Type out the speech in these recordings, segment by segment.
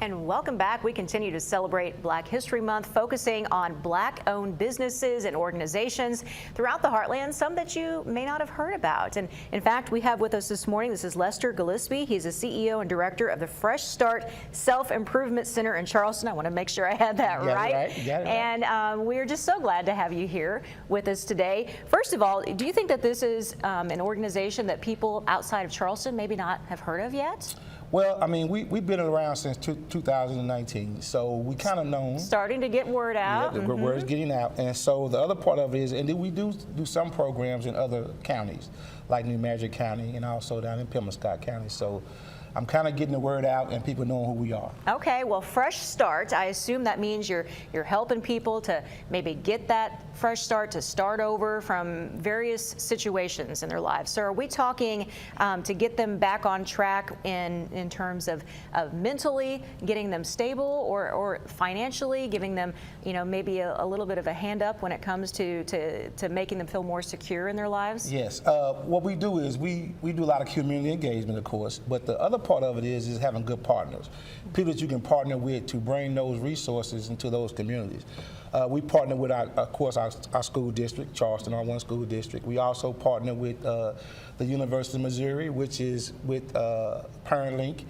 And welcome back. We continue to celebrate Black History Month, focusing on Black-owned businesses and organizations throughout the Heartland, some that you may not have heard about. And in fact, we have with us this morning, this is Lester Gillespie. He's the CEO and director of the Fresh Start Self-Improvement Center in Charleston. I want to make sure I had that right. You got it right. And we're just so glad to have you here with us today. First of all, do you think that this is an organization that people outside of Charleston maybe not have heard of yet? Well, I mean, we've been around since 2019, so we kind of known. Starting to get word out. Yeah, the word's getting out. And so the other part of it is, and we do some programs in other counties, like New Madrid County and also down in Pembroke County. So I'm kind of getting the word out and people knowing who we are. Okay, well, Fresh Start, I assume that means you're helping people to maybe get that fresh start, to start over from various situations in their lives. So are we talking to get them back on track in terms of mentally getting them stable, or financially giving them, maybe a little bit of a hand up when it comes to making them feel more secure in their lives? Yes. What we do is we do a lot of community engagement, of course, but the other part of it is having good partners, people that you can partner with to bring those resources into those communities. We partner with, of course, our school district, Charleston, our one school district. We also partner with the University of Missouri, which is with ParentLink.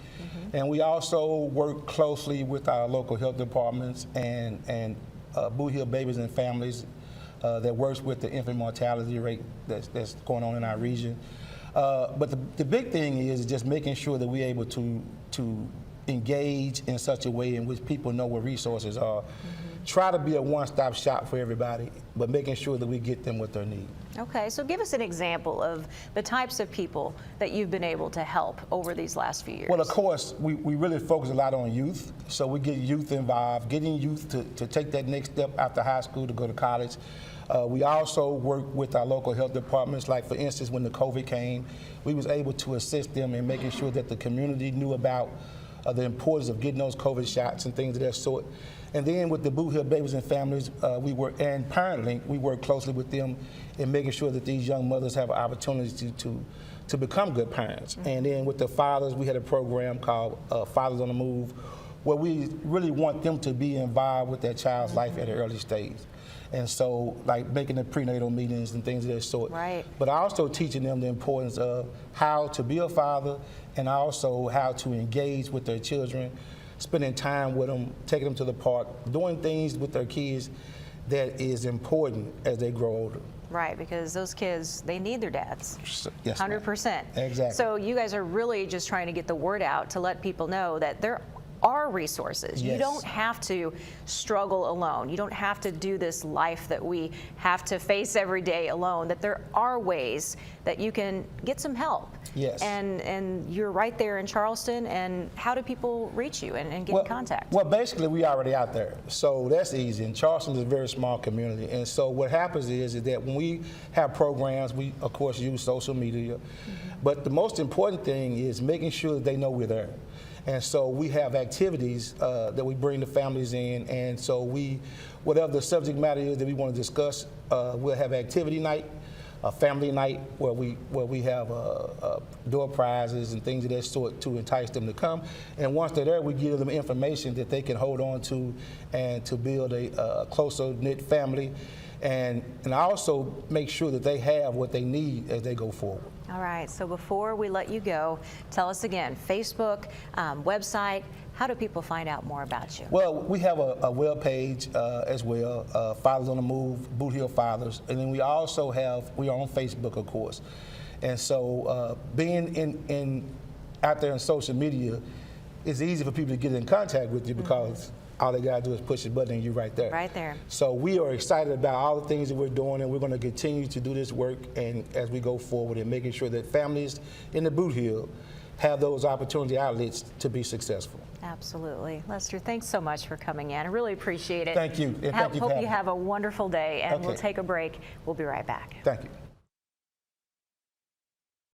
And we also work closely with our local health departments and Boot Hill Babies and Families that works with the infant mortality rate that's going on in our region. But the big thing is just making sure that we're able to engage in such a way in which people know what resources are. Try to be a one-stop shop for everybody, but making sure that we get them what they need. Okay, so give us an example of the types of people that you've been able to help over these last few years. Well, of course, we really focus a lot on youth, so we get youth involved, getting youth to take that next step after high school to go to college. We also work with our local health departments, like for instance, when the COVID came, we was able to assist them in making sure that the community knew about the importance of getting those COVID shots and things of that sort. And then with the Boot Hill Babies and Families, and ParentLink, we work closely with them in making sure that these young mothers have an opportunity to become good parents. And then with the fathers, we had a program called Fathers on the Move, where we really want them to be involved with their child's life at an early stage. And so, like making the prenatal meetings and things of that sort. Right. But also teaching them the importance of how to be a father and also how to engage with their children, spending time with them, taking them to the park, doing things with their kids that is important as they grow older. Right, because those kids, they need their dads. Yes, 100%. Exactly. So you guys are really just trying to get the word out to let people know that there are resources. Yes. You don't have to struggle alone. You don't have to do this life that we have to face every day alone, that there are ways that you can get some help. Yes. And you're right there in Charleston, and how do people reach you and get in contact? Well, basically, we already out there, so that's easy. And Charleston is a very small community, and so what happens is that when we have programs, we, of course, use social media, but the most important thing is making sure that they know we're there. And so we have activities that we bring the families in, and so whatever the subject matter is that we want to discuss, we'll have activity night, a family night where we have door prizes and things of that sort to entice them to come. And once they're there, we give them information that they can hold on to and to build a closer knit family. And I also make sure that they have what they need as they go forward. All right, so before we let you go, tell us again, Facebook, website, how do people find out more about you? Well, we have a web page as well, Fathers on the Move, Boot Hill Fathers, and then we also we are on Facebook, of course. And so being out there in social media, it's easy for people to get in contact with you because all they got to do is push a button and you're right there. Right there. So we are excited about all the things that we're doing, and we're going to continue to do this work and as we go forward and making sure that families in the Boot Hill have those opportunity outlets to be successful. Absolutely. Lester, thanks so much for coming in. I really appreciate it. Thank you. And hope you have a wonderful day, and we'll take a break. We'll be right back. Thank you.